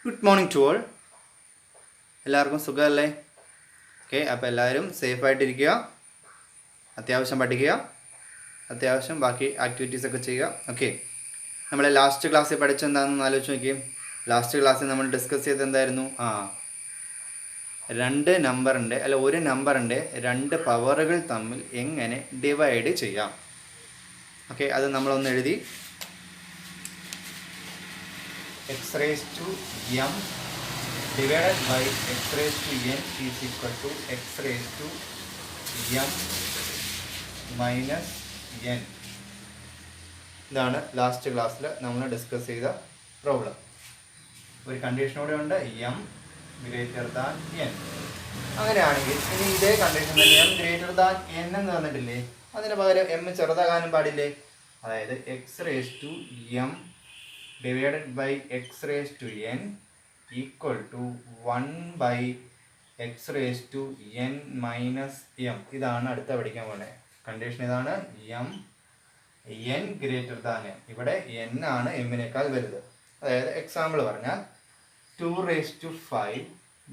Good morning to all. എല്ലാവർക്കും സുഖമല്ലേ? Okay, അപ്പോൾ എല്ലാവരും സേഫായിട്ടിരിക്കുക, അത്യാവശ്യം പഠിക്കുക, അത്യാവശ്യം ബാക്കി ആക്ടിവിറ്റീസൊക്കെ ചെയ്യുക. ഓക്കെ, നമ്മൾ ലാസ്റ്റ് ക്ലാസ്സിൽ പഠിച്ചെന്താണെന്ന് ആലോചിച്ച് നോക്കിയും. ലാസ്റ്റ് ക്ലാസ്സിൽ നമ്മൾ ഡിസ്കസ് ചെയ്ത് എന്തായിരുന്നു? ഒരു നമ്പറിൻ്റെ രണ്ട് പവറുകൾ തമ്മിൽ എങ്ങനെ ഡിവൈഡ് ചെയ്യാം. ഓക്കെ, അത് നമ്മളൊന്ന് എഴുതി. x raised to m divided by x raised to n is equal to x raised to m minus n. ഇതാണ് ലാസ്റ്റ് ക്ലാസ്സിൽ നമ്മൾ ഡിസ്കസ് ചെയ്ത പ്രോബ്ലം. ഒരു കണ്ടീഷനോടെ ഉണ്ട്, m ഗ്രേറ്റർ ദാൻ n. അങ്ങനെയാണെങ്കിൽ ഇനി ഇതേ കണ്ടീഷൻ തന്നെ m ഗ്രേറ്റർ ദാൻ n എന്ന് തന്നിട്ടില്ലേ, അതിന് പകരം m ചെറുതാകാനും പാടില്ലേ. അതായത് x raised to m divided by x raised to n equal to 1 by x raised to n minus m. ഇതാണ് അടുത്ത പഠിക്കാൻ പോകുന്നത് കണ്ടീഷൻ. ഇതാണ് n ഗ്രേറ്റർ ദാൻ m. ഇവിടെ n ആണ് m-നേക്കാൾ വലുത്. അതായത് എക്സാമ്പിൾ പറഞ്ഞാൽ 2 raised to 5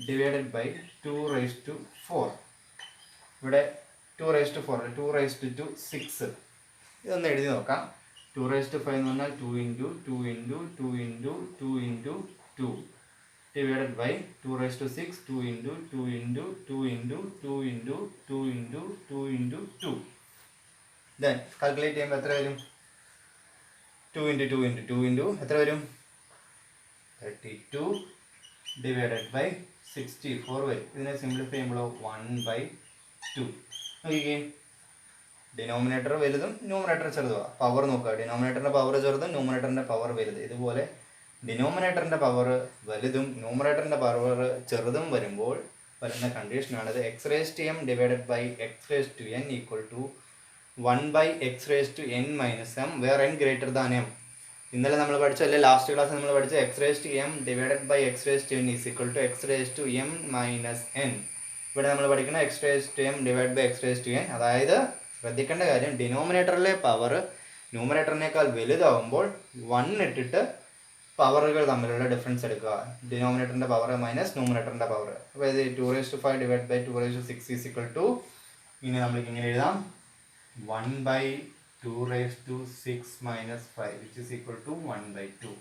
divided by 2 raised to 4. ഇവിടെ 2 raised to 4, 2 raised to 6. ഇതൊന്ന് എഴുതി നോക്കാം. 2 raised to 5 എന്ന് പറഞ്ഞാൽ 2 into 2 into 2 into 2 into 2 divided by 2 raised to 6, 2 into 2 into 2 into 2 into 2 into 2 into 2. Then calculate ചെയ്യുമ്പോൾ എത്ര വരും? 2 into 2 into 2 into എത്ര വരും? 32 divided by 64 വരും. ഇതിനെ സിംപ്ലിഫൈ ചെയ്യുമ്പോൾ 1/2. നോക്കിക്കേ, ഡിനോമിനേറ്റർ വലുതും ന്യൂമറേറ്റർ ചെറുതുമാണ്. പവർ നോക്കുക, ഡിനോമിനേറ്ററിൻ്റെ പവർ ചെറുതും ന്യൂമറേറ്ററിൻ്റെ പവർ വലുത്. ഇതുപോലെ ഡിനോമിനേറ്ററിൻ്റെ പവർ വലുതും ന്യൂമറേറ്ററിൻ്റെ പവർ ചെറുതും വരുമ്പോൾ വരുന്ന കണ്ടീഷനാണിത്. X raise to m divided by x raise to n equal to 1 by x raised to n minus m where n greater than m. ഇന്നലെ നമ്മൾ പഠിച്ചല്ലേ, ലാസ്റ്റ് ക്ലാസ്സിൽ നമ്മൾ പഠിച്ച x raise to m divided by x raise to n is equal to x raise to m minus n. ഇവിടെ നമ്മൾ പഠിക്കുന്ന x raise to m divide by x raise to n. അതായത് ശ്രദ്ധിക്കേണ്ട കാര്യം, ഡിനോമിനേറ്ററിലെ പവർ ന്യൂമറേറ്ററിനേക്കാൾ വലുതാവുമ്പോൾ 1 ഇട്ടിട്ട് പവറുകൾ തമ്മിലുള്ള ഡിഫറൻസ് എടുക്കുക. ഡിനോമിനേറ്ററിൻ്റെ പവർ മൈനസ് ന്യൂമറേറ്ററിൻ്റെ പവർ. അപ്പോൾ ഇത് 2 raised to 5 divide by 2 raised to 6 is equal to, ഇനി നമ്മൾക്ക് ഇങ്ങനെ എഴുതാം, 1 by 2 raised to 6 minus 5 which is equal to 1/2.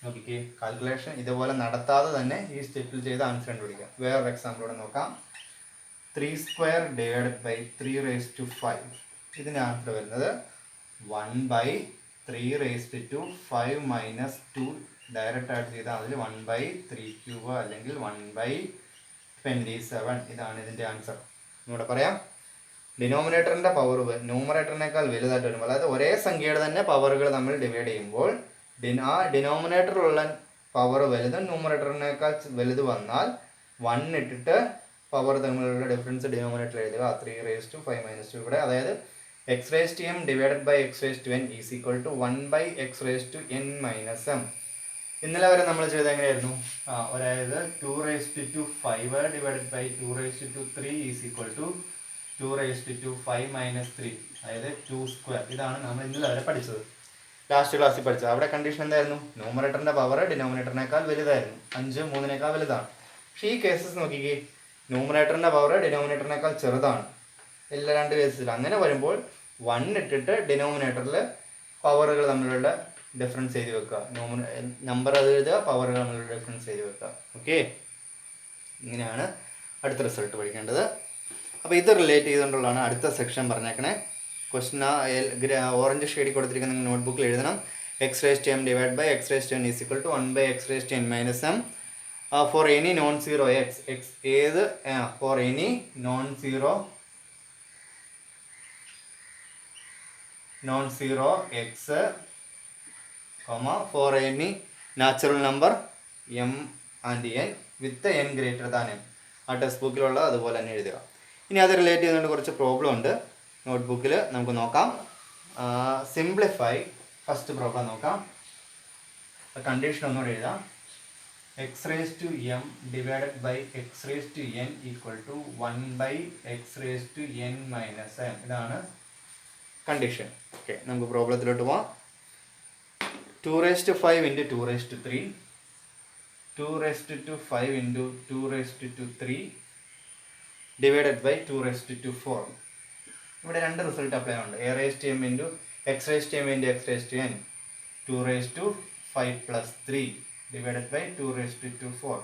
നോക്കിക്കേ, കാൽക്കുലേഷൻ ഇതുപോലെ നടത്താതെ തന്നെ ഈ സ്റ്റെപ്പിൽ ചെയ്ത് ആൻസർ കണ്ടുപിടിക്കാം. വേറൊരു എക്സാമ്പിളോടെ നോക്കാം. 3 square divided by 3 raised to 5. ഇതിന് ആൻസർ വരുന്നത് 1 by 3 raised to 5 minus 2. Direct ആയിട്ട് ചെയ്താൽ അതിൽ 1 by 3 cube അല്ലെങ്കിൽ 1 by 27. ഇതാണ് ഇതിൻ്റെ ആൻസർ. ഇവിടെ പറയാം, ഡിനോമിനേറ്ററിൻ്റെ പവർ ന്യൂമറേറ്ററിനേക്കാൾ വലുതായിട്ട് വരുമ്പോൾ, അതായത് ഒരേ സംഖ്യയുടെ തന്നെ പവറുകൾ നമ്മൾ ഡിവൈഡ് ചെയ്യുമ്പോൾ ആ ഡിനോമിനേറ്ററിലുള്ള പവർ വലുതും ന്യൂമറേറ്ററിനേക്കാൾ വലുത് വന്നാൽ 1 ഇട്ടിട്ട് പവർ തമ്മിലുള്ള ഡിഫറൻസ് ഡിനോമിനേറ്റർ എഴുതുക. 3 raised to 5 minus 2. ഇവിടെ അതായത് x raise to m divided by x raise to n is equal to 1 by x raise to n minus m. ഇന്നലെ വരെ നമ്മൾ ചെയ്ത് എങ്ങനെയായിരുന്നു? അതായത് 2 raised to 5 divided by 2 raised to 3 is equal to 2 raised to 5 minus 3, അതായത് 2 square. ഇതാണ് നമ്മൾ ഇന്നലെ വരെ പഠിച്ചത്, ലാസ്റ്റ് ക്ലാസ്സിൽ പഠിച്ചത്. അവിടെ കണ്ടീഷൻ എന്തായിരുന്നു? ന്യൂമറേറ്ററിൻ്റെ പവർ ഡിനോമിനേറ്ററിനേക്കാൾ വലുതായിരുന്നു, 5 3 വലുതാണ്. പക്ഷേ ഈ കേസസ് നോക്കിക്കേ, ന്യൂമറേറ്ററിൻ്റെ പവർ ഡിനോമിനേറ്ററിനേക്കാൾ ചെറുതാണ് എല്ലാ രണ്ട് കേസസിലും. അങ്ങനെ വരുമ്പോൾ 1 ഇട്ടിട്ട് ഡിനോമിനേറ്ററിൽ പവറുകൾ തമ്മിലുള്ള ഡിഫറൻസ് എഴുതി വെക്കുക. നമ്പർ അത് എഴുതുക, പവറുകൾ തമ്മിലുള്ള ഡിഫറൻസ് എഴുതി വെക്കുക. ഓക്കെ, ഇങ്ങനെയാണ് അടുത്ത റിസൾട്ട് പഠിക്കേണ്ടത്. അപ്പോൾ ഇത് റിലേറ്റ് ചെയ്തുകൊണ്ടുള്ളതാണ് അടുത്ത സെക്ഷൻ പറഞ്ഞേക്കണേ. ക്വസ്റ്റൻ ഓറഞ്ച് ഷെയ്ഡിൽ കൊടുത്തിരിക്കുന്ന നിങ്ങൾ നോട്ട്ബുക്കിൽ എഴുതണം. X raise to m divide by x raise to n is equal to 1 by x raise to n minus m for any non zero x. X ഏത് for any non zero x for any natural number m and n with n greater than m. ആ ടെക്സ്റ്റ് ബുക്കിലുള്ള അതുപോലെ തന്നെ എഴുതുക. ഇനി അത് relate ചെയ്തുകൊണ്ട് കുറച്ച് പ്രോബ്ലം ഉണ്ട് നോട്ട്ബുക്കിൽ, നമുക്ക് നോക്കാം. സിംപ്ലിഫൈ ഫസ്റ്റ് പ്രോബ്ലം നോക്കാം. കണ്ടീഷൻ ഒന്നുകൂടെ എഴുതാം. X raise to m divided by x raise to n equal to 1 by x raise to n minus m. ഇതാണ് കണ്ടീഷൻ. ഓക്കെ, നമുക്ക് പ്രോബ്ലത്തിലോട്ട് പോവാം. 2 raised to 5 into 2 raised to 3 2 raised to 5 into 2 raised to 3 divided by 2 raised to 4. ഇവിടെ രണ്ട് result apply ഉണ്ട്. a raised to m into x raised to m into x raised to n 2 raised to 5 plus 3 divided by 2 raised to 4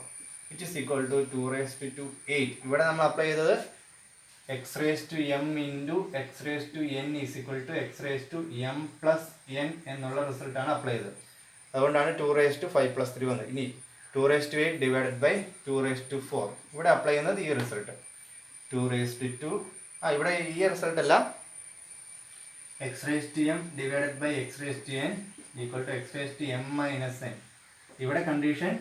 which is equal to 2 raised to 8. ഇവിടെ നമ്മൾ apply ചെയ്തത് x raised to m into x raised to n is equal to x raised to m plus n എന്നുള്ള റിസൾട്ടാണ് apply ചെയ്തത്. അതുകൊണ്ടാണ് 2 raised to 5 plus 3 വന്നത്. ഇനി 2 raised to 8 divided by 2 raised to 4 ഇവിടെ അപ്ലൈ ചെയ്യുന്നത് ഈ റിസൾട്ട് 2 raised to ഇവിടെ ഈ റിസൾട്ട് അല്ല x raised to m divided by x raised to n equal to x raised to m minus n. ഇവിടെ condition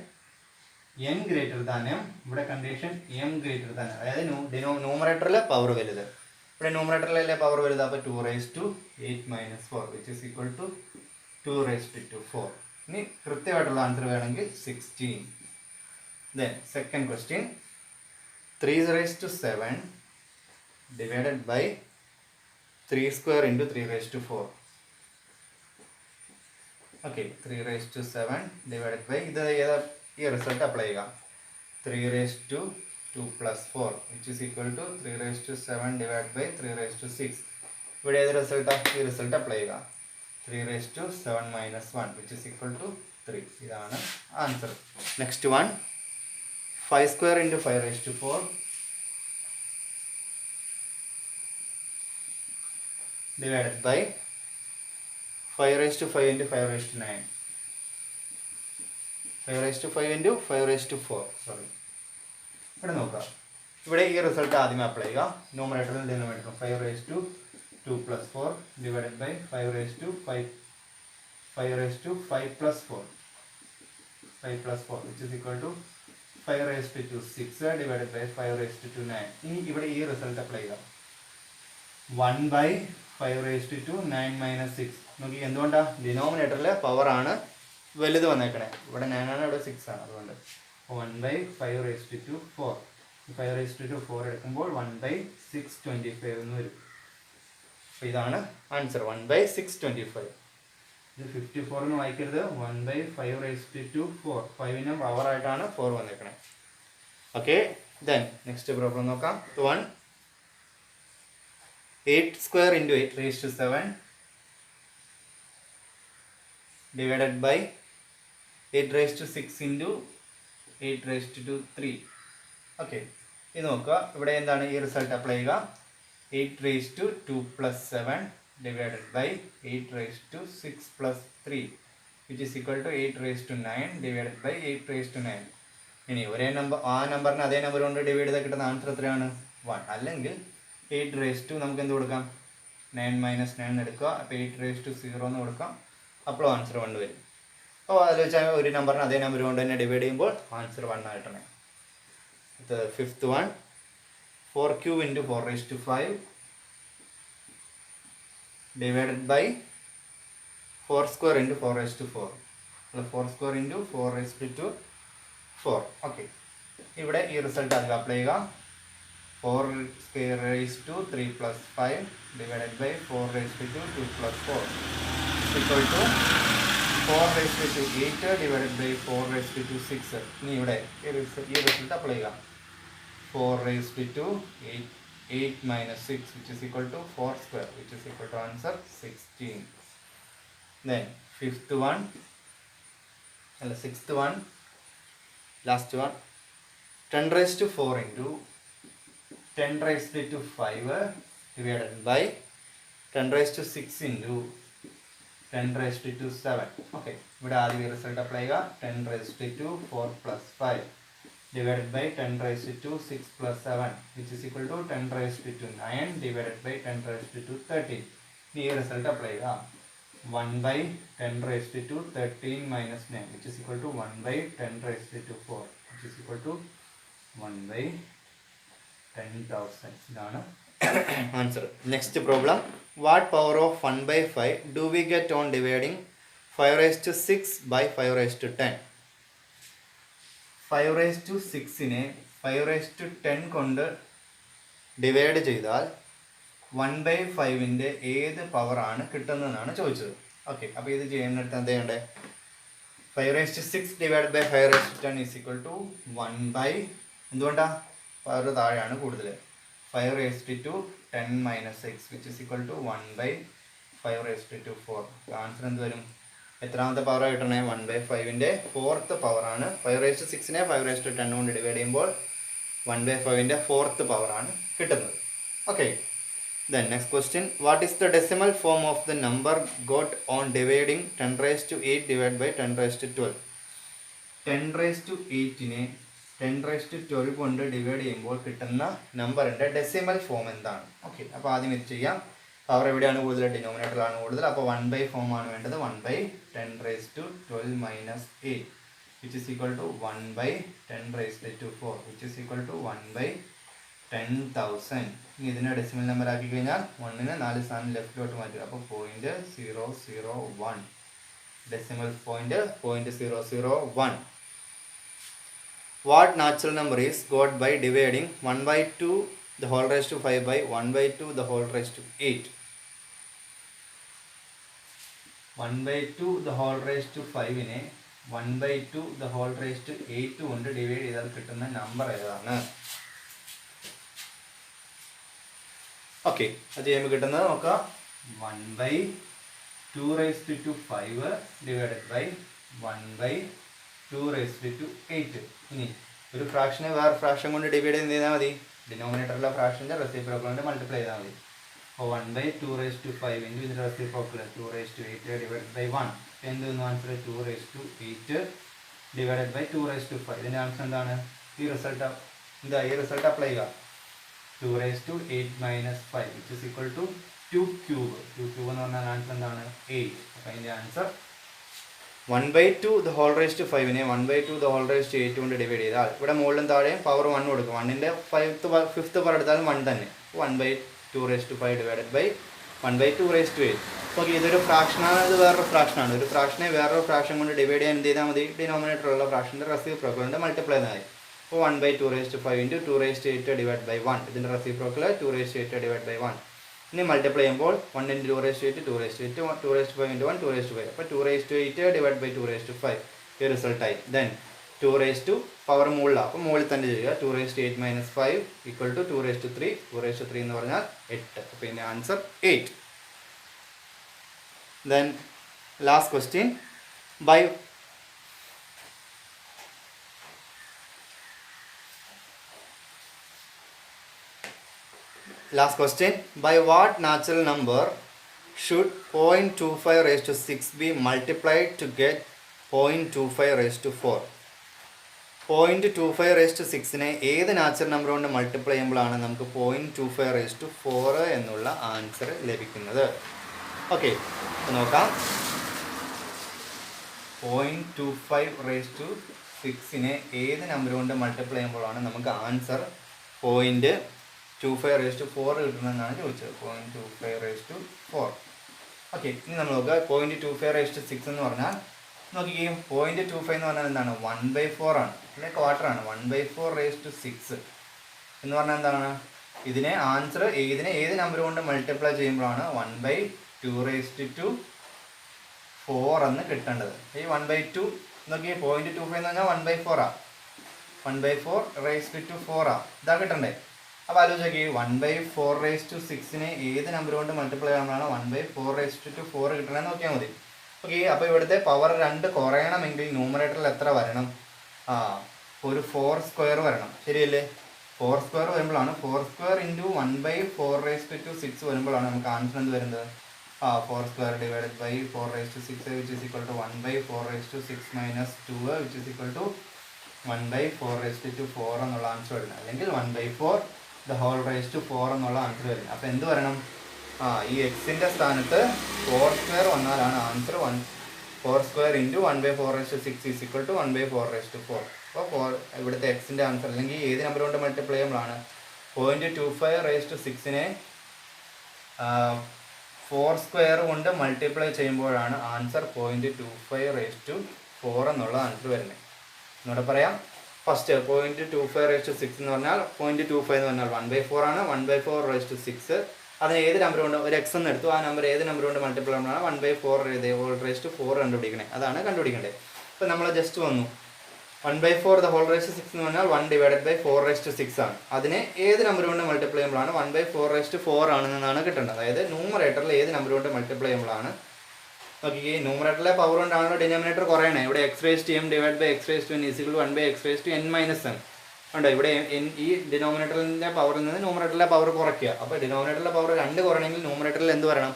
n greater than m, ഇവിടെ condition m greater than, അതായത് ന്യൂമറേറ്ററിലെ power വലുത്. ഇവിടെ ന്യൂമറേറ്ററിലെ power വലുത്, അപ്പോൾ 2 raised to 8 minus 4 which is equal to 2 raised to 4. ഇനി കൃത്യമായിട്ടുള്ള answer വേണമെങ്കിൽ 16. Then second question, 3 raised to 7 divided by 3 square into 3 raised to 4. Okay, 3 raised to 7 divided by ഇത് ഈ റിസൾട്ട് അപ്ലൈ ചെയ്യുക 3 raised to 2 plus 4 which is equal to 3 raised to 7 divided by 3 raised to 6. ഇവിടെ ഏത് റിസൾട്ടാണ്? ഈ result apply ചെയ്യുക 3 raised to 7 minus 1 which is equal to 3. ഇതാണ് answer. Next one, 5 square into 5 raised to 4 divided by 5 raised to 5 into 5 raised to 9. 5 raised to 5 into 5 raised to 4. Sorry, ഇവിടെ നോക്കുക. ഇവിടെ ഈ റിസൾട്ട് ആദ്യമേ അപ്ലൈ ചെയ്യുക. ന്യൂമറേറ്ററിൽ denominator 5 raised to 2 plus 4 divided by 5 raised to 5 raised to 5 plus 4 which is equal to 5 raised to 6 divided by 5 raised to 9. ഇനി ഇവിടെ ഈ റിസൾട്ട് അപ്ലൈ ചെയ്യുക 1 by 5 raised to 9 minus 6. നോക്കി, എന്തുകൊണ്ടാണ്? ഡിനോമിനേറ്ററിലെ പവർ ആണ് വലുത് വന്നേക്കണേ. ഇവിടെ 9 ആണ്, ഇവിടെ 6 ആണ്. അതുകൊണ്ട് 1 by 5 raised to 4. 5 raised to 4 എടുക്കുമ്പോൾ 1 by 625 എന്ന് വരും. അപ്പോൾ ഇതാണ് ആൻസർ, 1 by 625. ഇത് 54 എന്ന് വായിക്കരുത്, 1 by 5 raised to 4. 5ന് പവർ ആയിട്ടാണ് 4 വന്നേക്കണേ. ഓക്കെ, ദെൻ നെക്സ്റ്റ് പ്രോബ്ലം നോക്കാം. 1 8 square into 8 raised to 7 divided by 8 raised to 6 into 8 raised to 3. Okay, ഇത് നോക്കുക. ഇവിടെ എന്താണ് ഈ റിസൾട്ട് അപ്ലൈ ചെയ്യുക 8 raised to 2 plus 7 divided by 8 raised to 6 plus 3 which is equal to 8 raised to 9 divided by 8 raised to 9. ഇനി ഒരേ number, ആ നമ്പറിനെ അതേ നമ്പർ കൊണ്ട് ഡിവൈഡ് ചെയ്താൽ കിട്ടുന്ന ആൻസർ എത്രയാണ്? 1. അല്ലെങ്കിൽ 8 raised to നമുക്ക് എന്ത് കൊടുക്കാം? 9 minus 9 എടുക്കുക. അപ്പോൾ 8 raised to 0 എന്ന് കൊടുക്കാം. അപ്പോൾ ആൻസർ 1 വരും. അപ്പോൾ അതിൽ വെച്ചാൽ ഒരു നമ്പറിന് അതേ നമ്പർ കൊണ്ട് തന്നെ ഡിവൈഡ് ചെയ്യുമ്പോൾ ആൻസർ 1 ആയിട്ടാണ്. Fifth one, 4 cube into 4 raised to 5 divided by 4 square into 4 raised to 4. 4 square into 4 raised to 4. Okay, ഇവിടെ ഈ റിസൾട്ട് അതിൽ അപ്ലൈ ചെയ്യുക 4 square raised to 3 plus 5 divided by 4 raised to 2 plus 4 equal to 4 raised to 8 divided by 4 raised to 6. ഇനി ഇവിടെ ഈ result apply ചെയ്യുക 4 raised to 8 minus 6 which is equal to 4 square which is equal to answer 16. Then sixth one, last one, 10 raised to 4 into 10 raised to 5 divided by 10 raised to 6 into 10 raised to 7. Okay, ഇവിടെ ആദ്യം result apply ചെയ്യുക 10 raised to 4 plus 5 divided by 10 raised to 6 plus 7 which is equal to 10 raised to 9 divided by 10 raised to 13. ഈ result apply ചെയ്യുക 1 by 10 raised to 13 minus 9 which is equal to 1 by 10 raised to 4 which is equal to 1 by 10,000. ഇതാണ് answer. Next problem, watt power of 1 by 5 do we get on dividing 5 raised to 6 by 5 raised to 10. 5 raised to 6നെ 5 raised to 10 കൊണ്ട് divide ചെയ്താൽ 1 by 5ൻ്റെ ഏത് പവറാണ് കിട്ടുന്നതെന്നാണ് ചോദിച്ചത്. Okay, അപ്പോൾ ഇത് ചെയ്യുന്നിടത്ത് എന്ത് ചെയ്യണ്ടേ? 5 raised to 6 divided by 5 raised to 10 is equal to 1 by എന്തുകൊണ്ടാണ് പവർ താഴെയാണ് കൂടുതൽ 5 raised to 10 minus 6 which is equal to 1 by 5 raised to 4. Answer എന്ത് വരും? എത്രാമത്തെ പവർ ആയിട്ടാണ്? 1 by 5ന്റെ ഫോർത്ത് പവറാണ്. 5 raised to 6നെ 5 raised to 10 കൊണ്ട് ഡിവൈഡ് ചെയ്യുമ്പോൾ 1 by 5ന്റെ ഫോർത്ത് പവറാണ് കിട്ടുന്നത്. Okay, then next question, what is the decimal form of the number got on dividing 10 raised to 8 divided by 10 raised to 12? 10 raised to 8നെ 10 raised to 12 കൊണ്ട് divide ചെയ്യുമ്പോൾ കിട്ടുന്ന നമ്പറിൻ്റെ decimal form എന്താണ്? Okay, അപ്പോൾ ആദ്യം ഇത് ചെയ്യാം. പവർ എവിടെയാണ് കൂടുതൽ? ഡിനോമിനേറ്ററിലാണ് കൂടുതൽ. അപ്പോൾ 1 by ഫോം ആണ് വേണ്ടത്. 1 by 10 raised to 12 minus 8 which is equal to 1 by 10 raised to 4 which is equal to 1 by 10,000. ഇതിനെ ഡെസിമൽ നമ്പർ ആക്കി കഴിഞ്ഞാൽ 1ന് 4 സ്ഥാനം ലെഫ്റ്റിലോട്ട് മാറ്റുക. അപ്പോൾ 0.001 decimal point 0.001. What natural number is got by dividing 1 by 2 the whole raised to 5 by 1 by 2 the whole raised to 8? 1 by 2 the whole raised to 5നെ 1 by 2 the whole raised to 8 കൊണ്ട് divide ചെയ്താൽ കിട്ടുന്ന number ഏതാണ്? Okay, അത് ചെയ്യുമ്പോൾ കിട്ടുന്നത് നോക്കാം. 1 by 2 raised to 5 divided by 1 by 2 raised to 8. ഇനി ഒരു ഫ്രാക്ഷനെ വേറെ ഫ്രാക്ഷൻ കൊണ്ട് ഡിവൈഡ് ചെയ്താൽ മതി. ഡിനോമിനേറ്ററിലെ ഫ്രാക്ഷൻ്റെ റെസിപ്രോക്കൽ കൊണ്ട് മൾട്ടിപ്ലൈ ചെയ്താൽ മതി. അപ്പോൾ 1 by 2 raised to 5 ഇൻറ്റു ഇതിൻ്റെ reciprocal 2 raised to 8 divide by 1. എന്ത് വന്നു answer? 2 raised to 8 divided by 2 raised to 5. ഇതിൻ്റെ ആൻസർ എന്താണ്? ഈ റിസൾട്ട് അപ്ലൈ ചെയ്യുക. 2 raised to 8 minus 5 which is equal to 2 cube. 2 cube എന്ന് പറഞ്ഞാൽ ആൻസർ എന്താണ്? 8. അപ്പോൾ അതിൻ്റെ answer 1 by 2 the whole raised to 5നെ 1 by 2 the whole raised to 8 കൊണ്ട് ഡിവൈഡ് ചെയ്താൽ ഇവിടെ മുകളിലും താഴെയും പവർ 1 കൊടുക്കും. 1ൻ്റെ ഫിഫ്ത്ത് പവർ എടുത്താലും 1 തന്നെ. 1 by 2 raised to 5 divided by 1 by 2 raised to 8. Okay, ഇതൊരു ഫ്രാക്ഷനാണ്, ഇത് വേറൊരു ഫ്രാക്ഷനാണ്. ഒരു ഫ്രാക്ഷനെ വേറൊരു ഫ്രാക്ഷൻ കൊണ്ട് ഡിവൈഡ് ചെയ്യാൻ എന്ത് ചെയ്താൽ മതി? ഡിനോമിനേറ്ററുള്ള ഫ്രാക്ഷൻ്റെ റെസിപ്രോക്കൽ കൊണ്ട് മൾട്ടിപ്ലൈ ചെയ്താൽ മതി. അപ്പോൾ 1 by 2 raised to 5 into 2 raised to 8 divide by 1. ഇതിൻ്റെ reciprocal 2 raised to 8 divide by 1. ഇനി മൾട്ടിപ്ലൈ ചെയ്യുമ്പോൾ 1 into 2 raised to 8 2 raised to 8 2 raised to 5 into 1 2 raised to 5. അപ്പോൾ 2 raised to 8 divide by 2 raised to 5 ഈ റിസൾട്ടായി. Then 2 raised to പവർ മുകളിലാണ്, അപ്പോൾ മുകളിൽ തന്നെ ചെയ്യുക. 2 raised to 8 minus 5 equal to 2 raised to 3. 2 raised to 3 എന്ന് പറഞ്ഞാൽ 8. അപ്പോൾ ഇതിൻ്റെ answer 8. Then last question, by what natural number should 0.25 raised to 6 be multiplied to get 0.25 raised to 4? 0.25 raised to 6നെ ഏത് നാച്ചുറൽ നമ്പർ കൊണ്ട് മൾട്ടിപ്ലൈ ചെയ്യുമ്പോഴാണ് നമുക്ക് 0.25 raised to 4 എന്നുള്ള answer ലഭിക്കുന്നത്? ഓക്കെ, നോക്കാം. 0.25 raised to 6നെ ഏത് നമ്പർ കൊണ്ട് മൾട്ടിപ്ലൈ ചെയ്യുമ്പോഴാണ് നമുക്ക് ആൻസർ 0.25 raised to 4 കിട്ടണമെന്നാണ് ചോദിച്ചത്. 0.25 raised to 4. ഓക്കെ, ഇനി നമ്മൾ നോക്കുക. 0.25 raised to 6 എന്ന് പറഞ്ഞാൽ നോക്കിക്കേ, 0.25 എന്ന് പറഞ്ഞാൽ എന്താണ്? 1 by 4 ആണ്, അല്ലെ ക്വാർട്ടറാണ്. 1 by 4 raised to 6 എന്ന് പറഞ്ഞാൽ എന്താണ്? ഇതിനെ ആൻസർ ഏത് നമ്പർ കൊണ്ട് മൾട്ടിപ്ലൈ ചെയ്യുമ്പോഴാണ് 1 by 2 raised to 4 എന്ന് കിട്ടേണ്ടത്. ഈ 1 by 2 നോക്കിയേ, 0.25 എന്ന് പറഞ്ഞാൽ 1 by 4 ആണ്. 1 by 4 raised to 4 ആണ്, ഇതാ കിട്ടണ്ടേ? അപ്പോൾ ആലോചിച്ച് 1 by 4 raised to 6നെ ഏത് നമ്പർ കൊണ്ട് മൾട്ടിപ്ലൈ ചെയ്യുമ്പോഴാണ് 1 by 4 raised to 4 കിട്ടണമെന്ന് നോക്കിയാൽ മതി. ഓക്കെ, അപ്പോൾ ഇവിടുത്തെ പവർ 2 കുറയണമെങ്കിൽ ന്യൂമറേറ്ററിൽ എത്ര വരണം? ഒരു 4 സ്ക്വയർ വരണം, ശരിയല്ലേ? 4 സ്ക്വയർ വരുമ്പോഴാണ് 4 square into 1 by 4 raised to 6 വരുമ്പോഴാണ് നമുക്ക് ആൻസർ എന്ത് വരുന്നത്? 4 square divided by 4 raised to 6 which is equal to 1 by 4 raised to 6 minus 2 which is equal to 1 by 4 raised to 4 എന്നുള്ള ആൻസർ വരുന്നത്. അല്ലെങ്കിൽ 1 by 4 the whole raised to 4 എന്നുള്ള answer വരുന്നത്. അപ്പോൾ എന്ത് വരണം? ഈ എക്സിൻ്റെ സ്ഥാനത്ത് 4 സ്ക്വയർ വന്നാലാണ് answer 4 square into 1 by 4 raised to 6 is equal to 1 by 4 raised to 4. അപ്പോൾ ഇവിടുത്തെ എക്സിൻ്റെ ആൻസർ അല്ലെങ്കിൽ ഏത് നമ്പർ കൊണ്ട് മൾട്ടിപ്ലൈ ചെയ്യുമ്പോഴാണ് 0.25 raised to 6നെ 4 സ്ക്വയർ കൊണ്ട് മൾട്ടിപ്ലൈ ചെയ്യുമ്പോഴാണ് ആൻസർ 0.25 raised to 4 എന്നുള്ള ആൻസർ വരുന്നത്. എന്നോട് പറയാം. ഫസ്റ്റ് 0.25 raised to 6 എന്ന് പറഞ്ഞാൽ 0.25 എന്ന് പറഞ്ഞാൽ 1 by 4 ആണ്. 1 by 4 raised to 6 അതിന് ഏത് നമ്പർ കൊണ്ട് ഒരു എക്സ് എന്ന് എടുത്തു, ആ നമ്പർ ഏത് നമ്പർ കൊണ്ട് മൾട്ടിപ്ലൈ ചെയ്യുമ്പോഴാണ് 1 by 4 raised to 4 കണ്ടുപിടിക്കണേ, അതാണ് കണ്ടുപിടിക്കേണ്ടത്. ഇപ്പോൾ നമ്മൾ ജസ്റ്റ് വന്നു 1/4 the whole raised to 6 എന്ന് പറഞ്ഞാൽ 1 divided by 4 raised to 6 ആണ്. അതിനെ ഏത് നമ്പർ കൊണ്ട് മൾട്ടിപ്ലൈ ചെയ്യുമ്പോഴാണ് 1/4 raised to 4 ആണെന്നാണ് കിട്ടേണ്ടത്. അതായത് ന്യൂമറേറ്ററിൽ ഏത് നമ്പർ കൊണ്ട് മൾട്ടിപ്ലൈ ചെയ്യുമ്പോഴാണ്. നോക്കിക്കേ, ന്യൂമറേറ്ററിലെ പവർ കൊണ്ടാണല്ലോ ഡിനോമിനേറ്റർ കുറയണേ. ഇവിടെ x raised to m divided by x raised to n is equal to 1/x raised to n minus m. ഉണ്ടോ, ഇവിടെ ഈ ഡിനോമിനേറ്ററിൻ്റെ പവറിൽ നിന്ന് ന്യൂമറേറ്ററിലെ പവർ കുറയ്ക്കുക. അപ്പോൾ ഡിനോമിനേറ്ററിലെ പവർ 2 കുറയണമെങ്കിൽ ന്യൂമറേറ്ററിൽ എന്ത് വരണം?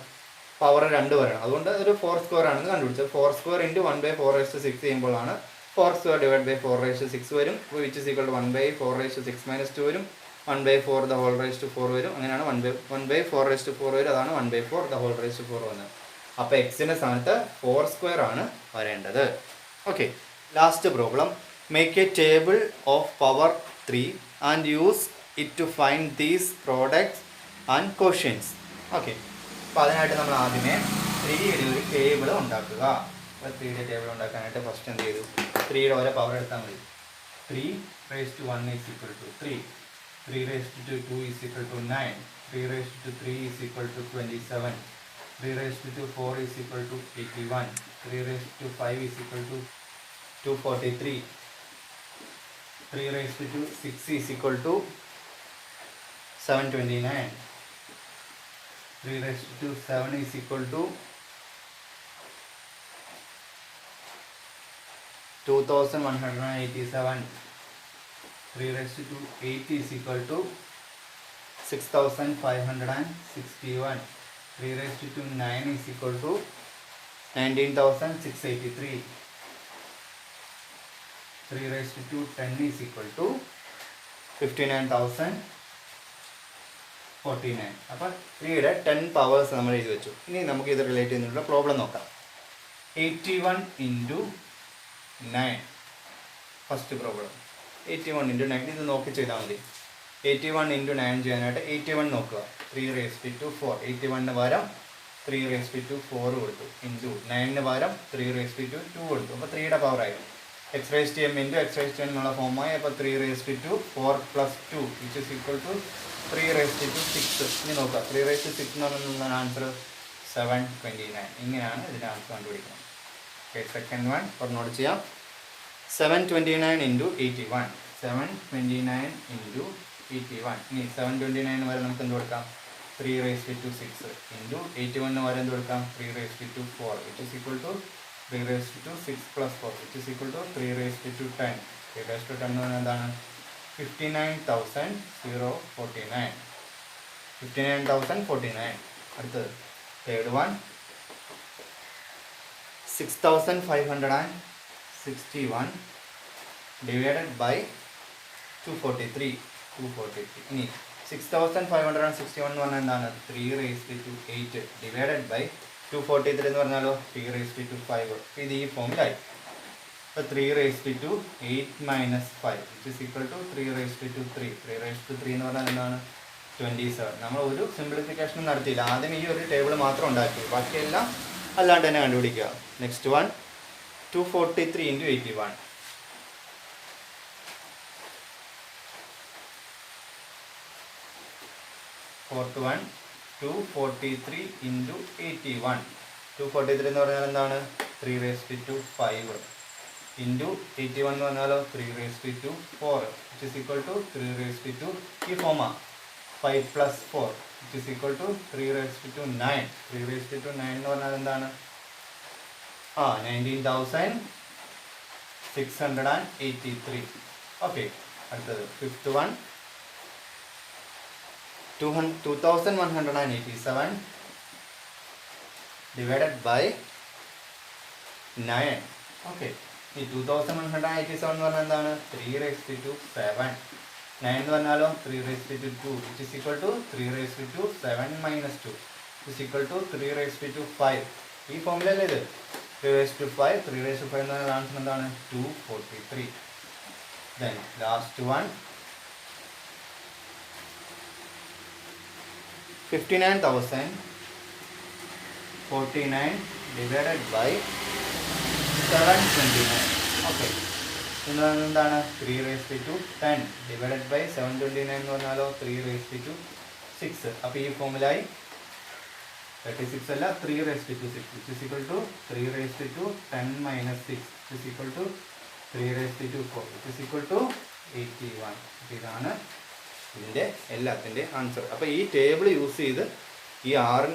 പവർ 2 വരണം. അതുകൊണ്ട് ഒരു 4 സ്ക്വയർ ആണെന്ന് കണ്ടുപിടിച്ചത്. 4 സ്ക്വയർ ഇൻറ്റു 1/4 raised to 6 ചെയ്യുമ്പോഴാണ് 4 square divided by 4 raised to 6 വരും, which is equal to 1/4 raised to 6 minus 2 വരും, 1/4 the whole raised to 4 വരും. അങ്ങനെയാണ് 1/4 raised to 4 വരും. അതാണ് 1/4 the whole raised to 4 വന്നത്. അപ്പോൾ എക്സിൻ്റെ സ്ഥാനത്ത് 4 സ്ക്വയർ ആണ് വരേണ്ടത്. Okay, last problem. Make a table of power 3 and use it to find these products and questions. Okay, അപ്പോൾ അതിനായിട്ട് നമ്മൾ ആദ്യമേ 3യുടെ ഒരു ടേബിൾ ഉണ്ടാക്കുക. അപ്പോൾ 3യുടെ ടേബിൾ ഉണ്ടാക്കാനായിട്ട് ഫസ്റ്റ് എന്ത് ചെയ്തു? 3യുടെ ഓരോ പവർ എടുത്താൽ മതി. 3 raised to 1 is equal to 3, 3 raised to 2 is equal to 9, 3 raised to 3 is equal to 27, 3 raised to 4 is equal to 81, 3 raised to 5 is equal to 243, 3 raised to 6 is equal to 729, 3 raised to 7 is equal to 2187, 3 raised to 8 is equal to 6561, 3 raised to 9 is equal to 19683, 3 raised to 10 is equal to 59049. അപ്പോൾ 3യുടെ 10 powers നമ്മൾ എഴുതി വെച്ചു. ഇനി നമുക്ക് ഇത് relate ചെയ്യുന്നുള്ള problem നോക്കാം. 81 into 9. First problem 81 into 9. ഇത് നോക്കി ചെയ്താൽ മതി. 81 into 9 ചെയ്യാനായിട്ട് 81 നോക്കുക. 3 raised to 4. 81 പകരം 3 raised to 4 കൊടുത്തു. ഇൻറ്റു 9 പകരം 3 raised to 2 കൊടുത്തു. അപ്പോൾ 3യുടെ പവർ ആയി. x raised to m into x raised to n എന്നുള്ള ഫോമായി. അപ്പോൾ 3 raised to 4 plus 2 which is equal to 3 raised to 6. ഇനി നോക്കുക, 3 raised to 6 എന്ന് പറഞ്ഞാൽ ആൻസർ 729. ഇങ്ങനെയാണ് ഇതിൻ്റെ ആൻസർ കണ്ടുപിടിക്കുന്നത്. ഓക്കെ, സെക്കൻഡ് വൺ പറഞ്ഞോട് ചെയ്യാം. 729 into 81. 729 into 81. ഇനി 729 വരെ നമുക്ക് എന്ത് കൊടുക്കാം? 3 raised to 6 into 81 വരെ എന്ത് കൊടുക്കാം? 3 raised to 4 which is equal to 3 raised to 6 plus 4 which is equal to 3 raised to 10. 3 raised to 10 എന്ന് പറഞ്ഞാൽ എന്താണ്? 59,049. 59,049. അടുത്തത് തേർഡ് വൺ 6,561 divided by 243. ഇനി 6,561 എന്ന് പറഞ്ഞാൽ എന്താണ്? 3 raised to 8 divided by 243 എന്ന് പറഞ്ഞാലോ 3 raised to 5. ഇത് ഈ ഫോമിലായി. അപ്പോൾ 3 raised to 8 minus 5 which is equal to 3 raised to 3. 3 raised to 3 എന്ന് പറഞ്ഞാൽ എന്താണ്? 27. നമ്മൾ ഒരു സിംപ്ലിഫിക്കേഷൻ നടത്തിയില്ല. ആദ്യം ഈ ഒരു ടേബിൾ മാത്രം ഉണ്ടാക്കി, ബാക്കിയെല്ലാം അല്ലാണ്ട് തന്നെ കണ്ടുപിടിക്കുക. Next one 243 into 81. Fourth one 243 into 81. 243 എന്ന് പറഞ്ഞാൽ എന്താണ്? 3 raised to 5 into 81 എന്ന് പറഞ്ഞാലോ 3 raised to 4 which is equal to 3 raised to ഈ FOMAA 5 plus 4 which is equal to 3 raised to 9. 3 raised to 9 എന്ന് പറഞ്ഞാൽ എന്താണ്? 19,683. ഓക്കെ, അടുത്തത് fifth one 2,187 divided by 9. Okay, ഈ 2,187 എന്ന് പറഞ്ഞാൽ എന്താണ്? 3 raised to 7. 9 എന്ന് പറഞ്ഞാലോ 3 raised to 2 which is equal to 3 raised to 7 minus 2 which is equal to 3 raised to 5. ഈ ഫോമിലല്ലേ ഇത്? 3 raised to 5. 3 raised to 5 എന്ന് പറഞ്ഞാൽ ആൻസർ എന്താണ്? 243. Then last one 59,049 divided by 729. Okay, എന്താണ്? 3 raised to 10 divided by 729 എന്ന് പറഞ്ഞാലോ 3 raised to 6. അപ്പോൾ ഈ ഫോമിലായി 36 അല്ല 3 raised to 6 which is equal to 3 raised to 10 minus 6 is equal to 3^4 is equal to 81. ഇതാണ് ഇതിൻ്റെ എല്ലാത്തിൻ്റെ ആൻസർ. അപ്പോൾ ഈ ടേബിൾ യൂസ് ചെയ്ത് ഈ 6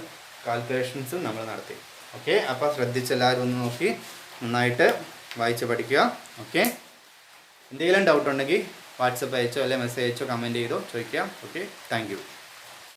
കാൽക്കുലേഷൻസും നമ്മൾ നടത്തി. ഓക്കെ, അപ്പോൾ ശ്രദ്ധിച്ചെല്ലാവരും ഒന്ന് നോക്കി നന്നായിട്ട് വായിച്ച് പഠിക്കുക. ഓക്കെ, എന്തെങ്കിലും ഡൗട്ട് ഉണ്ടെങ്കിൽ വാട്സപ്പ് അയച്ചോ അല്ലെങ്കിൽ മെസ്സേജ് അയച്ചോ കമൻറ്റ് ചെയ്തോ ചോദിക്കാം. Okay, thank you.